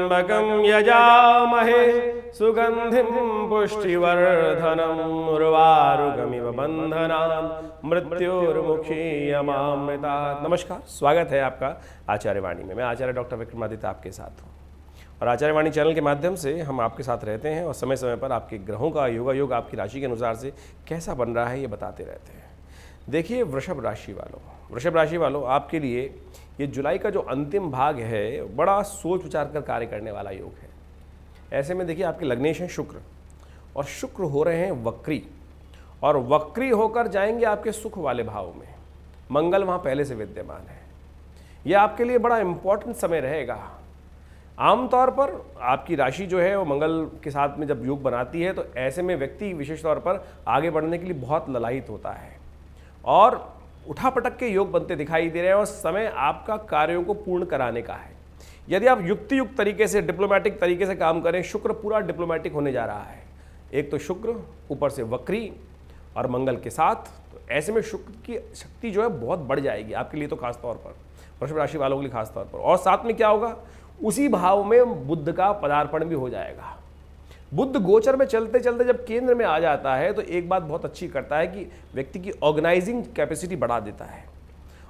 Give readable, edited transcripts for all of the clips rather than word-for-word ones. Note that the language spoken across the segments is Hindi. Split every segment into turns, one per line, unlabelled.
त्र्यंबकं यजामहे सुगंधिं पुष्टिवर्धनम् उर्वारुकमिव बंधनान् मृत्युर्मुक्षीयमामृतात्। नमस्कार, स्वागत है आपका आचार्य वाणी में। मैं आचार्य डॉक्टर विक्रमादित्य आपके साथ हूँ और आचार्य वाणी चैनल के माध्यम से हम आपके साथ रहते हैं और समय समय पर आपके ग्रहों का योगायोग आपकी राशि के अनुसार से कैसा बन रहा है ये बताते रहते हैं। देखिए वृषभ राशि वालों आपके लिए ये जुलाई का जो अंतिम भाग है बड़ा सोच विचार कर कार्य करने वाला योग है। ऐसे में देखिए आपके लग्नेश हैं शुक्र और शुक्र हो रहे हैं वक्री और वक्री होकर जाएंगे आपके सुख वाले भाव में। मंगल वहाँ पहले से विद्यमान है। यह आपके लिए बड़ा इंपॉर्टेंट समय रहेगा। आमतौर पर आपकी राशि जो है वो मंगल के साथ में जब योग बनाती है तो ऐसे में व्यक्ति विशेष तौर पर आगे बढ़ने के लिए बहुत ललायित होता है और उठापटक के योग बनते दिखाई दे रहे हैं और समय आपका कार्यों को पूर्ण कराने का है। यदि आप युक्ति तरीके से डिप्लोमेटिक तरीके से काम करें, शुक्र पूरा डिप्लोमेटिक होने जा रहा है। एक तो शुक्र ऊपर से वक्री और मंगल के साथ, तो ऐसे में शुक्र की शक्ति जो है बहुत बढ़ जाएगी आपके लिए तो खास तौर पर, वृषभ राशि वालों के लिए खास तौर पर। और साथ में क्या होगा, उसी भाव में बुध का पदार्पण भी हो जाएगा। बुध गोचर में चलते चलते जब केंद्र में आ जाता है तो एक बात बहुत अच्छी करता है कि व्यक्ति की ऑर्गेनाइजिंग कैपेसिटी बढ़ा देता है।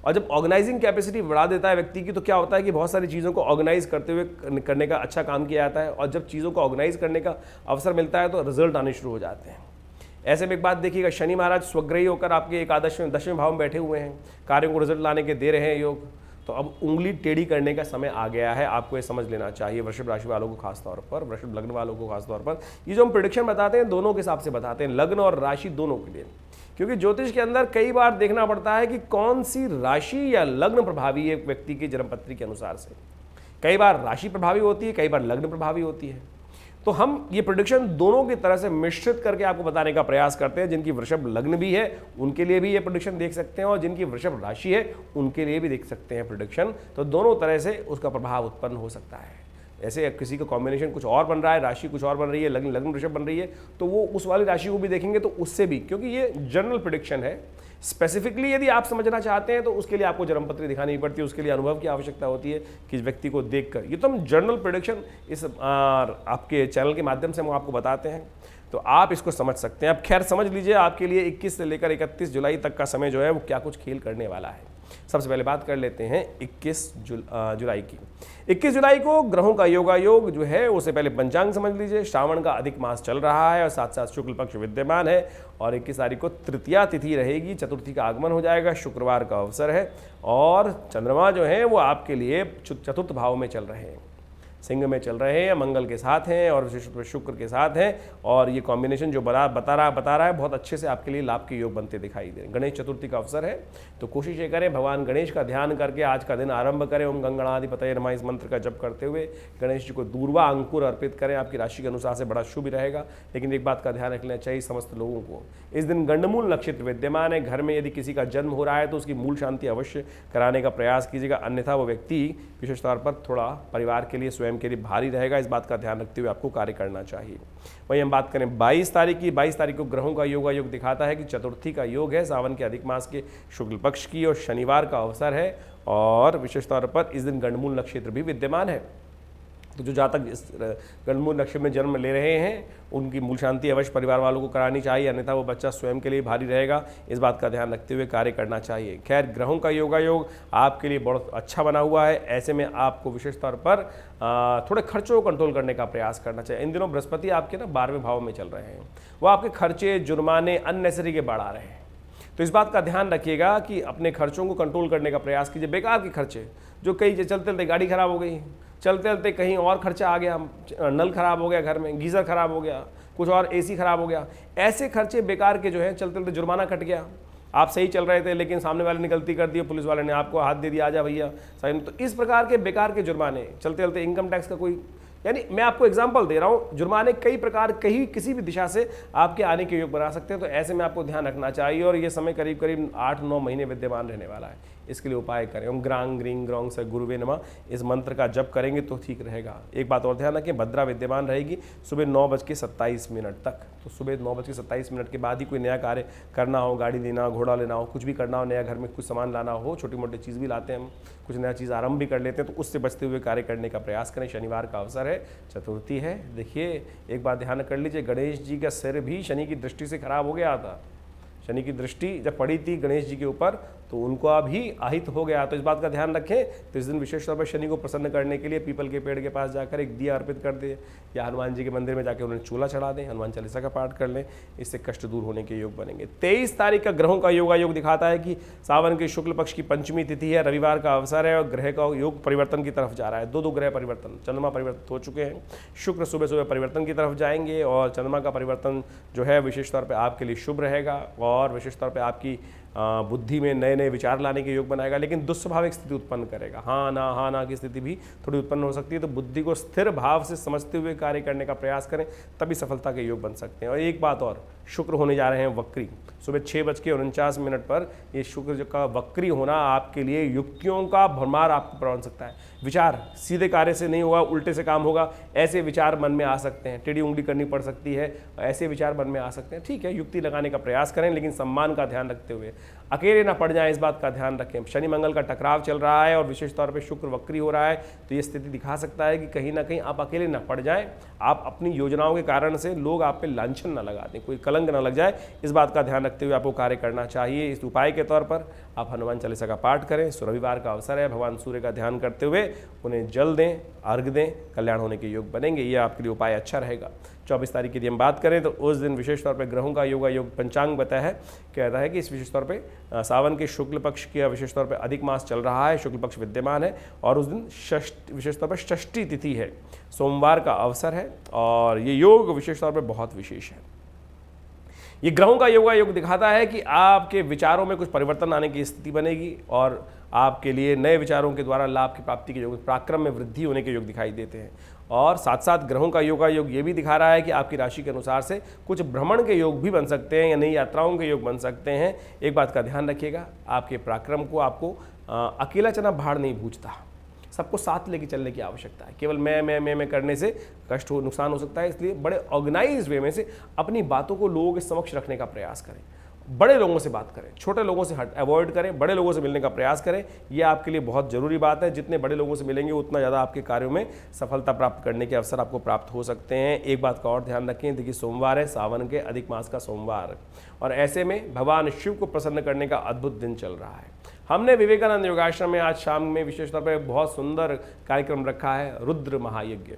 और जब ऑर्गेनाइजिंग कैपेसिटी बढ़ा देता है व्यक्ति की तो क्या होता है कि बहुत सारी चीज़ों को ऑर्गेनाइज करते हुए करने का अच्छा काम किया जाता है और जब चीज़ों को ऑर्गेनाइज करने का अवसर मिलता है तो रिजल्ट आने शुरू हो जाते हैं। ऐसे में एक बात देखिएगा, शनि महाराज स्वग्रही होकर आपके एकादश में 10वें भाव में बैठे हुए हैं, कार्यों को रिजल्ट लाने के दे रहे हैं योग। तो अब उंगली टेढ़ी करने का समय आ गया है, आपको ये समझ लेना चाहिए वृषभ राशि वालों को खास तौर पर, वृषभ लग्न वालों को खास तौर पर। ये जो हम प्रेडिक्शन बताते हैं दोनों के हिसाब से बताते हैं, लग्न और राशि दोनों के लिए, क्योंकि ज्योतिष के अंदर कई बार देखना पड़ता है कि कौन सी राशि या लग्न प्रभावी है व्यक्ति की जन्मपत्री के अनुसार से। कई बार राशि प्रभावी होती है, कई बार लग्न प्रभावी होती है। तो हम ये प्रेडिक्शन दोनों की तरह से मिश्रित करके आपको बताने का प्रयास करते हैं। जिनकी वृषभ लग्न भी है उनके लिए भी ये प्रेडिक्शन देख सकते हैं और जिनकी वृषभ राशि है उनके लिए भी देख सकते हैं प्रेडिक्शन। तो दोनों तरह से उसका प्रभाव उत्पन्न हो सकता है। ऐसे किसी का कॉम्बिनेशन कुछ और बन रहा है, राशि कुछ और बन रही है, लग्न वृषभ बन रही है, तो वो उस वाली राशि को भी देखेंगे तो उससे भी, क्योंकि ये जनरल प्रेडिक्शन है। स्पेसिफिकली यदि आप समझना चाहते हैं तो उसके लिए आपको जन्मपत्री दिखानी पड़ती है, उसके लिए अनुभव की आवश्यकता होती है कि व्यक्ति को देखकर। ये तो हम जनरल प्रेडिक्शन इस आपके चैनल के माध्यम से हम आपको बताते हैं, तो आप इसको समझ सकते हैं। अब खैर समझ लीजिए आपके लिए 21 से लेकर 31 जुलाई तक का समय जो है वो क्या कुछ खेल करने वाला है। सबसे पहले बात कर लेते हैं 21 जुलाई की। 21 जुलाई को ग्रहों का योगायोग जो है उससे पहले पंचांग समझ लीजिए। श्रावण का अधिक मास चल रहा है और साथ साथ शुक्ल पक्ष विद्यमान है और 21 तारीख को तृतीया तिथि रहेगी, चतुर्थी का आगमन हो जाएगा, शुक्रवार का अवसर है और चंद्रमा जो है वो आपके लिए चतुर्थ भाव में चल रहे हैं, सिंह में चल रहे हैं, मंगल के साथ हैं और विशेष रूप से शुक्र के साथ हैं। और ये कॉम्बिनेशन जो बता रहा है बहुत अच्छे से आपके लिए लाभ के योग बनते दिखाई दे रहे हैं। गणेश चतुर्थी का अवसर है तो कोशिश ये करें भगवान गणेश का ध्यान करके आज का दिन आरंभ करें। ओम गंगणाधिपतये नमः इस मंत्र का जप करते हुए गणेश जी को दूर्वा अंकुर अर्पित करें। आपकी राशि के अनुसार से बड़ा शुभ रहेगा। लेकिन एक बात का ध्यान रखना चाहिए समस्त लोगों को, इस दिन गंडमूल नक्षत्र विद्यमान है। घर में यदि किसी का जन्म हो रहा है तो उसकी मूल शांति अवश्य कराने का प्रयास कीजिएगा, अन्यथा वो व्यक्ति विशेष तौर पर थोड़ा परिवार के लिए स्वयं के लिए भारी रहेगा। इस बात का ध्यान रखते हुए आपको कार्य करना चाहिए। वहीं हम बात करें 22 तारीख की। 22 तारीख को ग्रहों का योग दिखाता है कि चतुर्थी का योग है, सावन के अधिक मास के शुक्ल पक्ष की और शनिवार का अवसर है और विशेष तौर पर इस दिन गंडमूल नक्षत्र भी विद्यमान है। तो जो जातक इस गंडमूल नक्षत्र में जन्म ले रहे हैं उनकी मूल शांति अवश्य परिवार वालों को करानी चाहिए, अन्यथा वो बच्चा स्वयं के लिए भारी रहेगा। इस बात का ध्यान रखते हुए कार्य करना चाहिए। खैर ग्रहों का योगायोग आपके लिए बहुत अच्छा बना हुआ है। ऐसे में आपको विशेष तौर पर थोड़े खर्चों को कंट्रोल करने का प्रयास करना चाहिए। इन दिनों बृहस्पति आपके 12वें भाव में चल रहे हैं, वो आपके खर्चे जुर्माने अननेसेसरी के बढ़ा रहे हैं। तो इस बात का ध्यान रखिएगा कि अपने खर्चों को कंट्रोल करने का प्रयास कीजिए। बेकार के खर्चे जो कई चलते चलते गाड़ी खराब हो गई, चलते चलते कहीं और खर्चा आ गया, नल खराब हो गया, घर में गीज़र खराब हो गया, कुछ और एसी खराब हो गया, ऐसे खर्चे बेकार के जो है चलते चलते जुर्माना कट गया। आप सही चल रहे थे लेकिन सामने वाले ने गलती कर दी, पुलिस वाले ने आपको हाथ दे दिया, आजा भैया साइन। तो इस प्रकार के बेकार के जुर्माने, चलते चलते इनकम टैक्स का कोई यानी मैं आपको एग्जांपल दे रहा हूं, जुर्माने कई प्रकार कहीं किसी भी दिशा से आपके आने के योग बना सकते हैं। तो ऐसे में आपको ध्यान रखना चाहिए और ये समय करीब करीब 8-9 महीने विद्यमान रहने वाला है। इसके लिए उपाय करें। ओम ग्रांग ग्रीं ग्रौंग से गुरुवे नमः, इस मंत्र का जप करेंगे तो ठीक रहेगा। एक बात और ध्यान रखें, भद्रा विद्यमान रहेगी सुबह 9:27 तक। तो सुबह 9:27 के बाद ही कोई नया कार्य करना हो, गाड़ी लेना हो, घोड़ा लेना हो, कुछ भी करना हो, नया घर में कुछ सामान लाना हो, छोटी मोटी चीज़ भी लाते हैं हम, कुछ नया चीज़ आरंभ भी कर लेते हैं, तो उससे बचते हुए कार्य करने का प्रयास करें। शनिवार का अवसर है, चतुर्थी है। देखिए एक बात ध्यान कर लीजिए, गणेश जी का सिर भी शनि की दृष्टि से खराब हो गया था। शनि की दृष्टि जब पड़ी थी गणेश जी के ऊपर तो उनको अभी आहित हो गया। तो इस बात का ध्यान रखें। तो इस दिन विशेष तौर पर शनि को प्रसन्न करने के लिए पीपल के पेड़ के पास जाकर एक दिया अर्पित कर दें, या हनुमान जी के मंदिर में जाकर उन्हें चूल्हा चढ़ा दें, हनुमान चालीसा का पाठ कर लें, इससे कष्ट दूर होने के योग बनेंगे। 23 तारीख का ग्रहों का योग दिखाता है कि सावन के शुक्ल पक्ष की पंचमी तिथि है, रविवार का अवसर है और ग्रह का योग परिवर्तन की तरफ जा रहा है। दो ग्रह परिवर्तन, चंद्रमा परिवर्तित हो चुके हैं, शुक्र सुबह सुबह परिवर्तन की तरफ जाएंगे और चंद्रमा का परिवर्तन जो है विशेष तौर पर आपके लिए शुभ रहेगा और विशेष तौर पर आपकी बुद्धि में नए नए विचार लाने के योग बनाएगा, लेकिन दुस्वाभाविक स्थिति उत्पन्न करेगा। हाँ ना की स्थिति भी थोड़ी उत्पन्न हो सकती है। तो बुद्धि को स्थिर भाव से समझते हुए कार्य करने का प्रयास करें, तभी सफलता के योग बन सकते हैं। और एक बात और, शुक्र होने जा रहे हैं वक्री। सुबह 6:49 पर ये शुक्र का वक्री होना आपके लिए युक्तियों का भरमार आपको बन सकता है। विचार सीधे कार्य से नहीं होगा, उल्टे से काम होगा, ऐसे विचार मन में आ सकते हैं, टेढ़ी उंगली करनी पड़ सकती है, ऐसे विचार मन में आ सकते हैं। ठीक है, युक्ति लगाने का प्रयास करें, लेकिन सम्मान का ध्यान रखते हुए, अकेले ना पड़ जाएं, इस बात का ध्यान रखें। शनि मंगल का टकराव चल रहा है और विशेष तौर पे शुक्र वक्री हो रहा है, तो ये स्थिति दिखा सकता है कि कहीं ना कहीं आप अकेले ना पड़ जाएं, आप अपनी योजनाओं के कारण से लोग आप पे लांछन ना लगा दें, कोई कलंक ना लग जाए, इस बात का ध्यान रखते हुए आपको कार्य करना चाहिए। इस उपाय के तौर पर आप हनुमान चालीसा का पाठ करें। रविवार का अवसर है, भगवान सूर्य का ध्यान करते हुए उन्हें जल दें, अर्घ दें, कल्याण होने के योग बनेंगे। ये आपके लिए उपाय अच्छा रहेगा। 24 तारीख की यदि हम बात करें तो उस दिन विशेष तौर पर ग्रहों का योग पंचांग बताया है, कहता है कि इस विशेष तौर पर सावन के शुक्ल पक्ष की विशेष तौर पर अधिक मास चल रहा है, शुक्ल पक्ष विद्यमान है और उस दिन विशेष तौर पर षष्ठी तिथि है, सोमवार का अवसर है और ये योग विशेष तौर पर बहुत विशेष है। ये ग्रहों का योग दिखाता है कि आपके विचारों में कुछ परिवर्तन आने की स्थिति बनेगी और आपके लिए नए विचारों के द्वारा लाभ की प्राप्ति के योग, पराक्रम में वृद्धि होने के योग दिखाई देते हैं। और साथ साथ ग्रहों का योग ये भी दिखा रहा है कि आपकी राशि के अनुसार से कुछ भ्रमण के योग भी बन सकते हैं या नई यात्राओं के योग बन सकते हैं। एक बात का ध्यान रखिएगा, आपके पराक्रम को आपको अकेला चना भाड़ नहीं भूजता, सबको साथ लेके चलने की आवश्यकता है। केवल मैं करने से कष्ट हो, नुकसान हो सकता है, इसलिए बड़े ऑर्गेनाइज्ड वे में से अपनी बातों को लोगों के समक्ष रखने का प्रयास करें। बड़े लोगों से बात करें, छोटे लोगों से अवॉइड करें, बड़े लोगों से मिलने का प्रयास करें। यह आपके लिए बहुत जरूरी बात है। जितने बड़े लोगों से मिलेंगे उतना ज़्यादा आपके कार्यों में सफलता प्राप्त करने के अवसर आपको प्राप्त हो सकते हैं। एक बात का और ध्यान रखें, देखिए सोमवार है, सावन के अधिक मास का सोमवार, और ऐसे में भगवान शिव को प्रसन्न करने का अद्भुत दिन चल रहा है। हमने विवेकानंद योगाश्रम में आज शाम में विशेष तौर पर बहुत सुंदर कार्यक्रम रखा है, रुद्र महायज्ञ।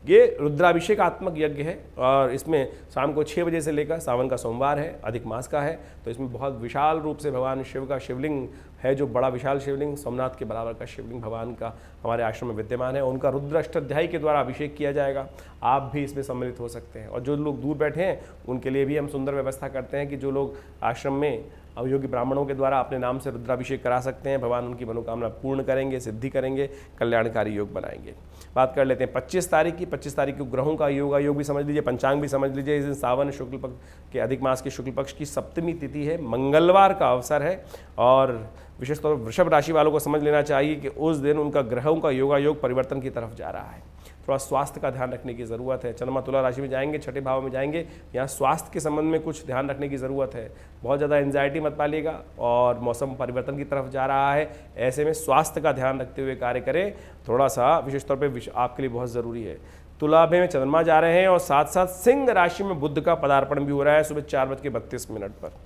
ये रुद्राभिषेकात्मक यज्ञ है और इसमें शाम को 6 बजे से लेकर, सावन का सोमवार है, अधिक मास का है, तो इसमें बहुत विशाल रूप से भगवान शिव का शिवलिंग है, जो बड़ा विशाल शिवलिंग, सोमनाथ के बराबर का शिवलिंग भगवान का हमारे आश्रम में विद्यमान है। उनका रुद्र अष्टाध्यायी के द्वारा अभिषेक किया जाएगा। आप भी इसमें सम्मिलित हो सकते हैं और जो लोग दूर बैठे हैं उनके लिए भी हम सुंदर व्यवस्था करते हैं कि जो लोग आश्रम में अवयोगी ब्राह्मणों के द्वारा अपने नाम से रुद्राभिषेक करा सकते हैं, भगवान उनकी मनोकामना पूर्ण करेंगे, सिद्धि करेंगे, कल्याणकारी योग बनाएंगे। बात कर लेते हैं 25 तारीख की। 25 तारीख को ग्रहों का योग भी समझ लीजिए, पंचांग भी समझ लीजिए। इस दिन सावन शुक्ल पक्ष के अधिक मास के शुक्ल पक्ष की सप्तमी तिथि है, मंगलवार का अवसर है और विशेष तौर पर वृषभ राशि वालों को समझ लेना चाहिए कि उस दिन उनका ग्रहों का योग परिवर्तन की तरफ जा रहा है। थोड़ा स्वास्थ्य का ध्यान रखने की ज़रूरत है। चंद्रमा तुला राशि में जाएंगे, छठे भाव में जाएंगे, यहाँ स्वास्थ्य के संबंध में कुछ ध्यान रखने की ज़रूरत है। बहुत ज़्यादा एंजाइटी मत पालिएगा और मौसम परिवर्तन की तरफ जा रहा है, ऐसे में स्वास्थ्य का ध्यान रखते हुए कार्य करें, थोड़ा सा विशेष तौर पर आपके लिए बहुत ज़रूरी है। तुला में चंद्रमा जा रहे हैं और साथ साथ सिंह राशि में बुध का पदार्पण भी हो रहा है सुबह 4:32 पर।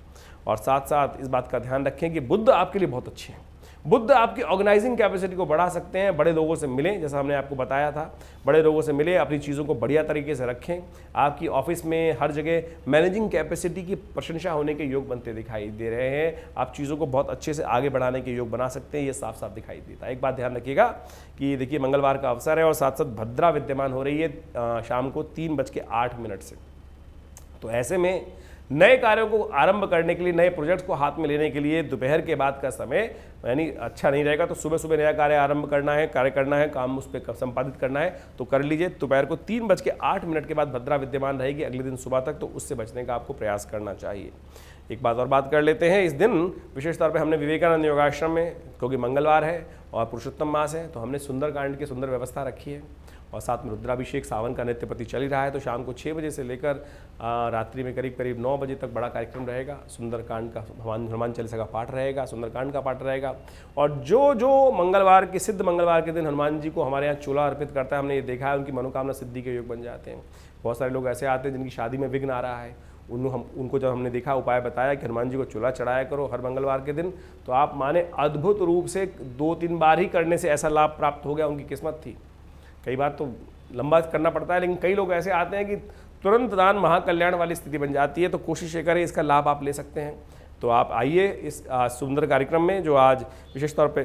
और साथ साथ इस बात का ध्यान रखें कि बुध आपके लिए बहुत अच्छे हैं। बुध आपकी ऑर्गेनाइजिंग कैपेसिटी को बढ़ा सकते हैं। बड़े लोगों से मिलें, जैसा हमने आपको बताया था, बड़े लोगों से मिलें, अपनी चीज़ों को बढ़िया तरीके से रखें। आपकी ऑफिस में हर जगह मैनेजिंग कैपेसिटी की प्रशंसा होने के योग बनते दिखाई दे रहे हैं। आप चीज़ों को बहुत अच्छे से आगे बढ़ाने के योग बना सकते हैं, ये साफ साफ दिखाई देता है। एक बात ध्यान रखिएगा कि देखिए मंगलवार का अवसर है और साथ साथ भद्रा विद्यमान हो रही है शाम को 3:08 से। तो ऐसे में नए कार्यों को आरंभ करने के लिए, नए प्रोजेक्ट्स को हाथ में लेने के लिए दोपहर के बाद का समय यानी अच्छा नहीं रहेगा। तो सुबह सुबह नया कार्य आरंभ करना है, काम उस पर संपादित करना है तो कर लीजिए। दोपहर को 3:08 के बाद भद्रा विद्यमान रहेगी अगले दिन सुबह तक, तो उससे बचने का आपको प्रयास करना चाहिए। एक बात और बात कर लेते हैं, इस दिन विशेष तौर पे हमने विवेकानंद योगाश्रम में, क्योंकि मंगलवार है और पुरुषोत्तम मास है, तो हमने सुंदरकांड की सुंदर व्यवस्था रखी है और साथ में रुद्राभिषेक, सावन का नित्य प्रति चल ही रहा है। तो शाम को 6 बजे से लेकर रात्रि में करीब करीब 9 बजे तक बड़ा कार्यक्रम रहेगा। सुंदरकांड का, हनुमान चालीसा का पाठ रहेगा, सुंदरकांड का पाठ रहेगा। और जो मंगलवार के, सिद्ध मंगलवार के दिन हनुमान जी को हमारे यहाँ चूल्हा अर्पित करता है, हमने ये देखा है, उनकी मनोकामना सिद्धि के योग बन जाते हैं। बहुत सारे लोग ऐसे आते हैं जिनकी शादी में विघ्न आ रहा है, उनको जब हमने देखा, उपाय बताया कि हनुमान जी को चूल्हा चढ़ाया करो हर मंगलवार के दिन, तो आप माने अद्भुत रूप से 2-3 बार ही करने से ऐसा लाभ प्राप्त हो गया, उनकी किस्मत थी। कई बार तो लंबा करना पड़ता है, लेकिन कई लोग ऐसे आते हैं कि तुरंत दान महाकल्याण वाली स्थिति बन जाती है। तो कोशिश ये करें, इसका लाभ आप ले सकते हैं। तो आप आइए इस सुंदर कार्यक्रम में, जो आज विशेष तौर पे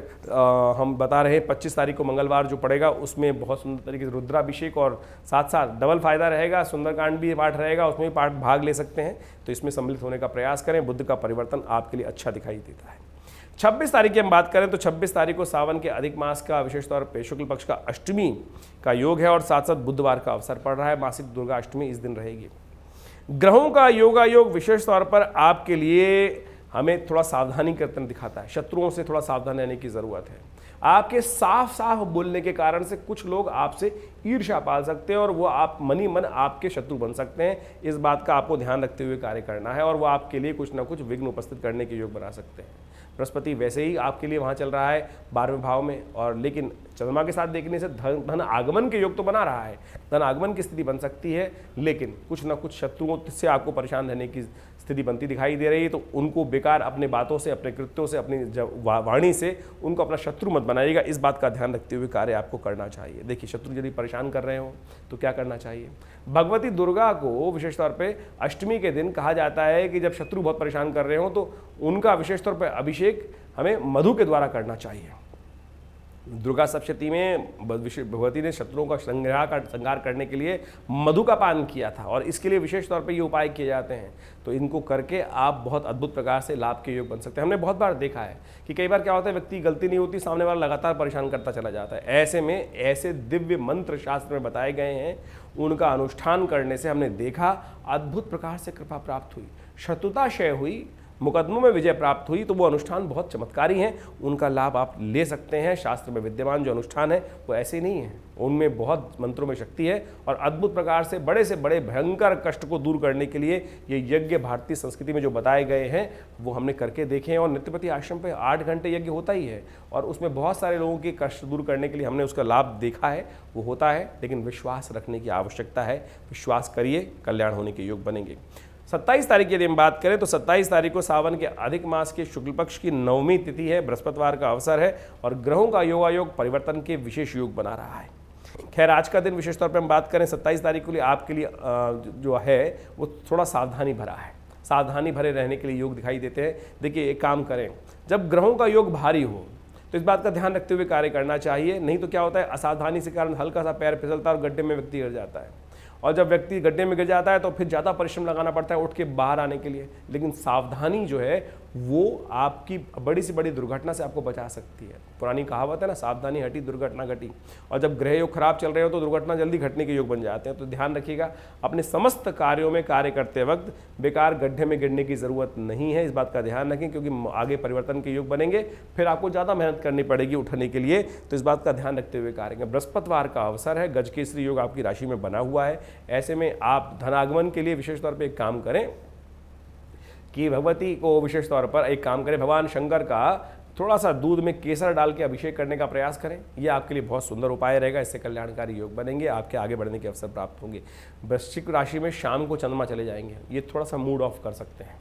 हम बता रहे हैं 25 तारीख को मंगलवार जो पड़ेगा, उसमें बहुत सुंदर तरीके से रुद्राभिषेक और साथ साथ डबल फायदा रहेगा, सुंदरकांड भी पाठ रहेगा, उसमें भी पाठ भाग ले सकते हैं। तो इसमें सम्मिलित होने का प्रयास करें, बुद्ध का परिवर्तन आपके लिए अच्छा दिखाई देता है। 26 तारीख की हम बात करें तो 26 तारीख को सावन के अधिक मास का विशेष तौर पर शुक्ल पक्ष का अष्टमी का योग है और साथ साथ बुधवार का अवसर पड़ रहा है। मासिक दुर्गा अष्टमी इस दिन रहेगी। ग्रहों का योगायोग विशेष तौर पर आपके लिए हमें थोड़ा सावधानी करते दिखाता है। शत्रुओं से थोड़ा सावधान रहने की ज़रूरत है। आपके साफ साफ बोलने के कारण से कुछ लोग आपसे ईर्ष्या पाल सकते हैं और वो आप मनी मन आपके शत्रु बन सकते हैं। इस बात का आपको ध्यान रखते हुए कार्य करना है और वो आपके लिए कुछ ना कुछ विघ्न उपस्थित करने के योग बना सकते हैं। बृहस्पति वैसे ही आपके लिए वहाँ चल रहा है 12वें भाव में, और लेकिन चंद्रमा के साथ देखने से धन आगमन के योग तो बना रहा है, धन आगमन की स्थिति बन सकती है, लेकिन कुछ ना कुछ शत्रुओं से आपको परेशान रहने की स्थिति बनती दिखाई दे रही है। तो उनको बेकार अपने बातों से, अपने कृत्यों से, अपनी वाणी से उनको अपना शत्रु मत बनाइएगा। इस बात का ध्यान रखते हुए कार्य आपको करना चाहिए। देखिए, शत्रु यदि परेशान कर रहे हो तो क्या करना चाहिए। भगवती दुर्गा को विशेष तौर पे अष्टमी के दिन कहा जाता है कि जब शत्रु बहुत परेशान कर रहे हो तो उनका विशेष तौर पर अभिषेक हमें मधु के द्वारा करना चाहिए। दुर्गा सप्तशती में भगवती ने शत्रुओं का संहार करने के लिए मधु का पान किया था और इसके लिए विशेष तौर पे ये उपाय किए जाते हैं। तो इनको करके आप बहुत अद्भुत प्रकार से लाभ के योग बन सकते हैं। हमने बहुत बार देखा है कि कई बार क्या होता है, व्यक्ति गलती नहीं होती, सामने वाला लगातार परेशान करता चला जाता है। ऐसे में ऐसे दिव्य मंत्र शास्त्र में बताए गए हैं, उनका अनुष्ठान करने से हमने देखा अद्भुत प्रकार से कृपा प्राप्त हुई, शत्रुता क्षय हुई, मुकदमों में विजय प्राप्त हुई। तो वो अनुष्ठान बहुत चमत्कारी हैं, उनका लाभ आप ले सकते हैं। शास्त्र में विद्यमान जो अनुष्ठान है वो ऐसे नहीं है, उनमें बहुत मंत्रों में शक्ति है और अद्भुत प्रकार से बड़े भयंकर कष्ट को दूर करने के लिए ये यज्ञ भारतीय संस्कृति में जो बताए गए हैं वो हमने करके देखे हैं। और नित्यपति आश्रम पे 8 घंटे यज्ञ होता ही है और उसमें बहुत सारे लोगों के कष्ट दूर करने के लिए हमने उसका लाभ देखा है, वो होता है। लेकिन विश्वास रखने की आवश्यकता है, विश्वास करिए, कल्याण होने के योग बनेंगे। 27 तारीख की यदि हम बात करें तो 27 तारीख को सावन के अधिक मास के शुक्ल पक्ष की 9वीं तिथि है, बृहस्पतिवार का अवसर है और ग्रहों का योगायोग परिवर्तन के विशेष योग बना रहा है। खैर, आज का दिन विशेष तौर पर हम बात करें 27 तारीख के लिए आपके लिए जो है वो थोड़ा सावधानी भरा है, सावधानी भरे रहने के लिए योग दिखाई देते हैं। देखिए, एक काम करें, जब ग्रहों का योग भारी हो तो इस बात का ध्यान रखते हुए कार्य करना चाहिए। नहीं तो क्या होता है, असावधानी से कारण हल्का सा पैर फिसलता है और गड्ढे में व्यक्ति गिर जाता है। और जब व्यक्ति गड्ढे में गिर जाता है तो फिर ज़्यादा परिश्रम लगाना पड़ता है उठ के बाहर आने के लिए। लेकिन सावधानी जो है वो आपकी बड़ी से बड़ी दुर्घटना से आपको बचा सकती है। पुरानी कहावत है ना, सावधानी हटी दुर्घटना घटी। और जब ग्रह योग खराब चल रहे हो तो दुर्घटना जल्दी घटने के योग बन जाते हैं। तो ध्यान रखिएगा, अपने समस्त कार्यों में कार्य करते वक्त बेकार गड्ढे में गिरने की ज़रूरत नहीं है। इस बात का ध्यान रखें, क्योंकि आगे परिवर्तन के योग बनेंगे, फिर आपको ज़्यादा मेहनत करनी पड़ेगी उठने के लिए। तो इस बात का ध्यान रखते हुए कार्य करें। बृहस्पतिवार का अवसर है, गजकेसरी योग आपकी राशि में बना हुआ है। ऐसे में आप धनागमन के लिए विशेष तौर पर एक काम करें कि भगवती को विशेष तौर पर एक काम करें, भगवान शंकर का थोड़ा सा दूध में केसर डाल के अभिषेक करने का प्रयास करें। यह आपके लिए बहुत सुंदर उपाय रहेगा। इससे कल्याणकारी योग बनेंगे, आपके आगे बढ़ने के अवसर प्राप्त होंगे। वृश्चिक राशि में शाम को चंद्रमा चले जाएंगे, ये थोड़ा सा मूड ऑफ कर सकते हैं।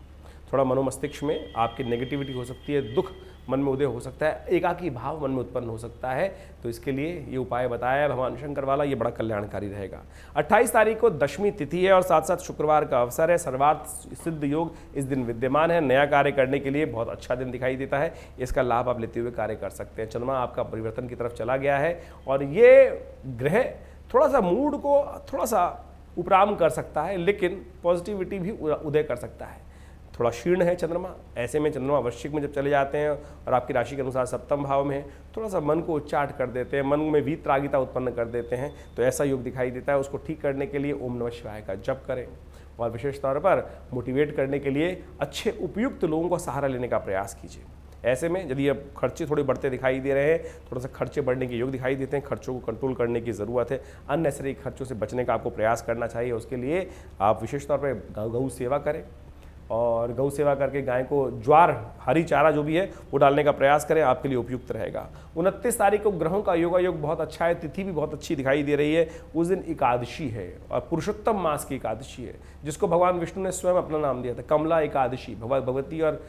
थोड़ा मनोमस्तिष्क में आपकी नेगेटिविटी हो सकती है, दुख मन में उदय हो सकता है, एकाकी भाव मन में उत्पन्न हो सकता है। तो इसके लिए ये उपाय बताया है भगवान शंकर वाला, ये बड़ा कल्याणकारी रहेगा। 28 तारीख को दशमी तिथि है और साथ साथ शुक्रवार का अवसर है। सर्वार्थ सिद्ध योग इस दिन विद्यमान है। नया कार्य करने के लिए बहुत अच्छा दिन दिखाई देता है, इसका लाभ आप लेते हुए कार्य कर सकते हैं। चंद्रमा आपका परिवर्तन की तरफ चला गया है और ये ग्रह थोड़ा सा मूड को थोड़ा सा उपराम कर सकता है, लेकिन पॉजिटिविटी भी उदय कर सकता है। थोड़ा शीर्ण है चंद्रमा, ऐसे में चंद्रमा वृश्चिक में जब चले जाते हैं और आपकी राशि के अनुसार सप्तम भाव में है, थोड़ा सा मन को उच्चाट कर देते हैं, मन में वीतरागिता उत्पन्न कर देते हैं। तो ऐसा योग दिखाई देता है। उसको ठीक करने के लिए ओम नमः शिवाय का जप करें और विशेष तौर पर मोटिवेट करने के लिए अच्छे उपयुक्त लोगों का सहारा लेने का प्रयास कीजिए। ऐसे में यदि अब खर्चे थोड़े बढ़ते दिखाई दे रहे हैं, थोड़ा सा खर्चे बढ़ने के योग दिखाई देते हैं, खर्चों को कंट्रोल करने की ज़रूरत है। अननेसेसरी खर्चों से बचने का आपको प्रयास करना चाहिए। उसके लिए आप विशेष तौर पर गौ सेवा करें और गौ सेवा करके गाय को ज्वार, हरी चारा जो भी है वो डालने का प्रयास करें, आपके लिए उपयुक्त रहेगा। 29 तारीख को ग्रहों का योगायोग बहुत अच्छा है, तिथि भी बहुत अच्छी दिखाई दे रही है। उस दिन एकादशी है और पुरुषोत्तम मास की एकादशी है, जिसको भगवान विष्णु ने स्वयं अपना नाम दिया था, कमला एकादशी। भगवती और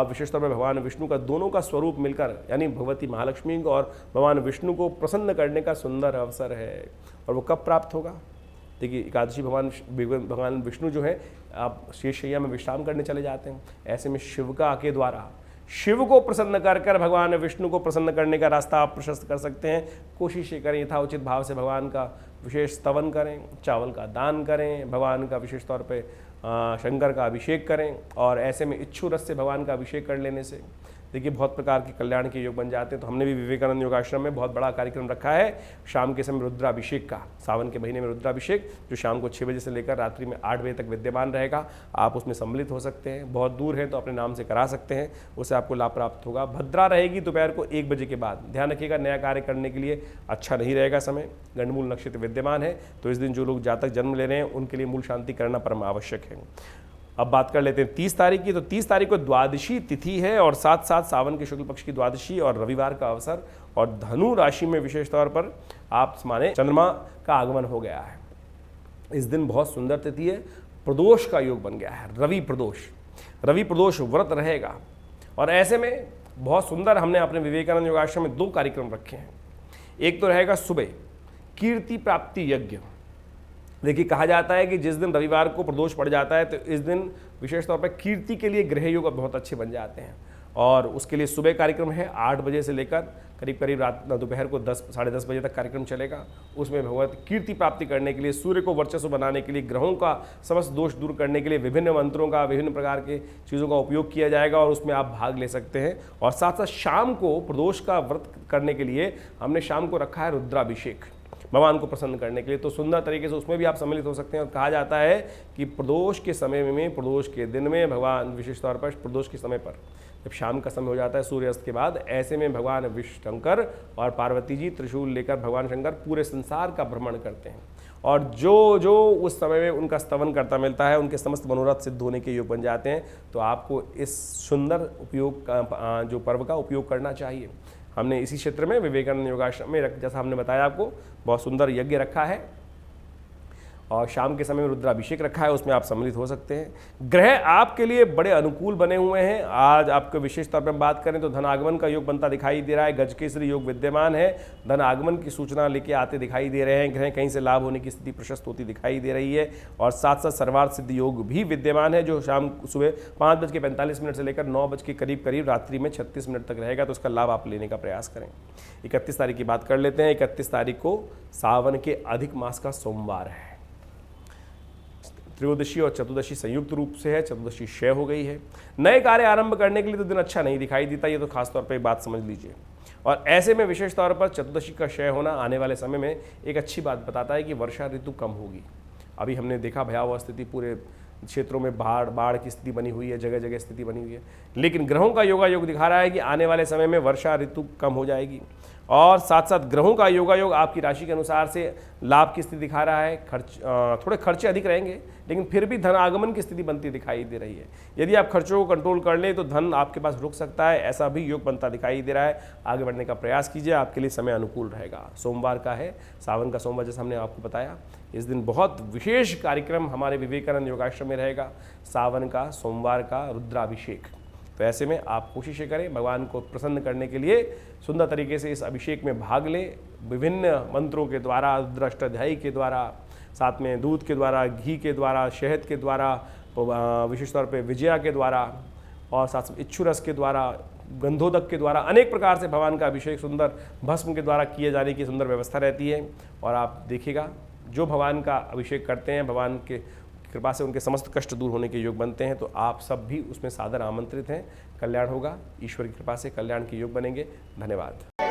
विशेष तौर पर भगवान विष्णु का दोनों का स्वरूप मिलकर, यानी भगवती महालक्ष्मी और भगवान विष्णु को प्रसन्न करने का सुंदर अवसर है। और वो कब प्राप्त होगा? देखिए, एकादशी भगवान विष्णु जो है आप शेषशैया में विश्राम करने चले जाते हैं। ऐसे में शिव के द्वारा शिव को प्रसन्न कर कर भगवान विष्णु को प्रसन्न करने का रास्ता आप प्रशस्त कर सकते हैं। कोशिश ये करें, यथाउचित भाव से भगवान का विशेष स्तवन करें, चावल का दान करें, भगवान का विशेष तौर पे शंकर का अभिषेक करें। और ऐसे में इच्छु रस से भगवान का अभिषेक कर लेने से देखिए बहुत प्रकार के कल्याण के योग बन जाते हैं। तो हमने भी विवेकानंद योगाश्रम में बहुत बड़ा कार्यक्रम रखा है शाम के समय रुद्राभिषेक का, सावन के महीने में रुद्राभिषेक, जो शाम को 6 बजे से लेकर रात्रि में 8 बजे तक विद्यमान रहेगा। आप उसमें सम्मिलित हो सकते हैं। बहुत दूर है तो अपने नाम से करा सकते हैं, उससे आपको लाभ प्राप्त होगा। भद्रा रहेगी दोपहर को 1 बजे के बाद। ध्यान रखिएगा, नया कार्य करने के लिए अच्छा नहीं रहेगा समय। गंडमूल नक्षत्र विद्यमान है, तो इस दिन जो लोग जातक जन्म ले रहे हैं उनके लिए मूल शांति करना परम आवश्यक है। अब बात कर लेते हैं 30 तारीख की। तो 30 तारीख को द्वादशी तिथि है और साथ साथ सावन के शुक्ल पक्ष की द्वादशी और रविवार का अवसर। और धनु राशि में विशेष तौर पर आप माने चंद्रमा का आगमन हो गया है। इस दिन बहुत सुंदर तिथि है, प्रदोष का योग बन गया है, रवि प्रदोष व्रत रहेगा। और ऐसे में बहुत सुंदर हमने अपने विवेकानंद योगाश्रम में 2 कार्यक्रम रखे हैं। एक तो रहेगा सुबह कीर्ति प्राप्ति यज्ञ। देखिए, कहा जाता है कि जिस दिन रविवार को प्रदोष पड़ जाता है तो इस दिन विशेष तौर पर कीर्ति के लिए ग्रह योग बहुत अच्छे बन जाते हैं। और उसके लिए सुबह कार्यक्रम है 8 बजे से लेकर करीब दोपहर को 10 साढ़े 10 बजे तक कार्यक्रम चलेगा। उसमें भगवत कीर्ति प्राप्ति करने के लिए, सूर्य को वर्चस्व बनाने के लिए, ग्रहों का समस्त दोष दूर करने के लिए विभिन्न मंत्रों का, विभिन्न प्रकार के चीज़ों का उपयोग किया जाएगा और उसमें आप भाग ले सकते हैं। और साथ साथ शाम को प्रदोष का व्रत करने के लिए हमने शाम को रखा है रुद्राभिषेक, भगवान को प्रसन्न करने के लिए। तो सुंदर तरीके से उसमें भी आप सम्मिलित हो सकते हैं। और कहा जाता है कि प्रदोष के समय में, प्रदोष के दिन में भगवान विशेष तौर पर प्रदोष के समय पर जब शाम का समय हो जाता है सूर्यास्त के बाद, ऐसे में भगवान विष्णु शंकर और पार्वती जी त्रिशूल लेकर भगवान शंकर पूरे संसार का भ्रमण करते हैं। और जो जो उस समय में उनका स्तवन करता मिलता है, उनके समस्त मनोरथ सिद्ध होने के योग बन जाते हैं। तो आपको इस सुंदर उपयोग का जो पर्व का उपयोग करना चाहिए। हमने इसी क्षेत्र में विवेकानंद योगाश्रम में, जैसा हमने बताया आपको, बहुत सुंदर यज्ञ रखा है और शाम के समय में रुद्राभिषेक रखा है, उसमें आप सम्मिलित हो सकते हैं। ग्रह आपके लिए बड़े अनुकूल बने हुए हैं। आज आपके विशेष तौर पर बात करें तो धन आगमन का योग बनता दिखाई दे रहा है, गजकेसरी योग विद्यमान है, धन आगमन की सूचना लेके आते दिखाई दे रहे हैं। ग्रह कहीं से लाभ होने की स्थिति प्रशस्त होती दिखाई दे रही है। और साथ साथ सर्वार्थ सिद्ध योग भी विद्यमान है, जो शाम सुबह 5:45 से लेकर 9 बजे के करीब रात्रि में 36 मिनट तक रहेगा। तो उसका लाभ आप लेने का प्रयास करें। 31 तारीख की बात कर लेते हैं। 31 तारीख को सावन के अधिक मास का सोमवार है। त्रयोदशी और चतुर्दशी संयुक्त रूप से है, चतुर्दशी क्षय हो गई है। नए कार्य आरंभ करने के लिए तो दिन अच्छा नहीं दिखाई देता, ये तो खास तौर पर एक बात समझ लीजिए। और ऐसे में विशेष तौर पर चतुर्दशी का क्षय होना आने वाले समय में एक अच्छी बात बताता है कि वर्षा ऋतु कम होगी। अभी हमने देखा भयावह स्थिति, पूरे क्षेत्रों में बाढ़ की स्थिति बनी हुई है, जगह जगह स्थिति बनी हुई है। लेकिन ग्रहों का योगायोग दिखा रहा है कि आने वाले समय में वर्षा ऋतु कम हो जाएगी। और साथ साथ ग्रहों का योगायोग आपकी राशि के अनुसार से लाभ की स्थिति दिखा रहा है। थोड़े खर्चे अधिक रहेंगे, लेकिन फिर भी धन आगमन की स्थिति बनती दिखाई दे रही है। यदि आप खर्चों को कंट्रोल कर लें तो धन आपके पास रुक सकता है, ऐसा भी योग बनता दिखाई दे रहा है। आगे बढ़ने का प्रयास कीजिए, आपके लिए समय अनुकूल रहेगा। सोमवार का है, सावन का सोमवार, जैसा हमने आपको बताया। इस दिन बहुत विशेष कार्यक्रम हमारे विवेकानंद योगाश्रम में रहेगा, सावन का सोमवार का रुद्राभिषेक। तो ऐसे में आप कोशिशें करें भगवान को प्रसन्न करने के लिए, सुंदर तरीके से इस अभिषेक में भाग लें। विभिन्न मंत्रों के द्वारा, रुद्राष्टाध्यायी के द्वारा, साथ में दूध के द्वारा, घी के द्वारा, शहद के द्वारा, विशेष तौर पे विजया के द्वारा, और साथ में इच्छु रस के द्वारा, गंधोदक के द्वारा, अनेक प्रकार से भगवान का अभिषेक सुंदर भस्म के द्वारा किए जाने की सुंदर व्यवस्था रहती है। और आप देखिएगा जो भगवान का अभिषेक करते हैं, भगवान के कृपा से उनके समस्त कष्ट दूर होने के योग बनते हैं। तो आप सब भी उसमें सादर आमंत्रित हैं। कल्याण होगा, ईश्वर की कृपा से कल्याण के योग बनेंगे। धन्यवाद।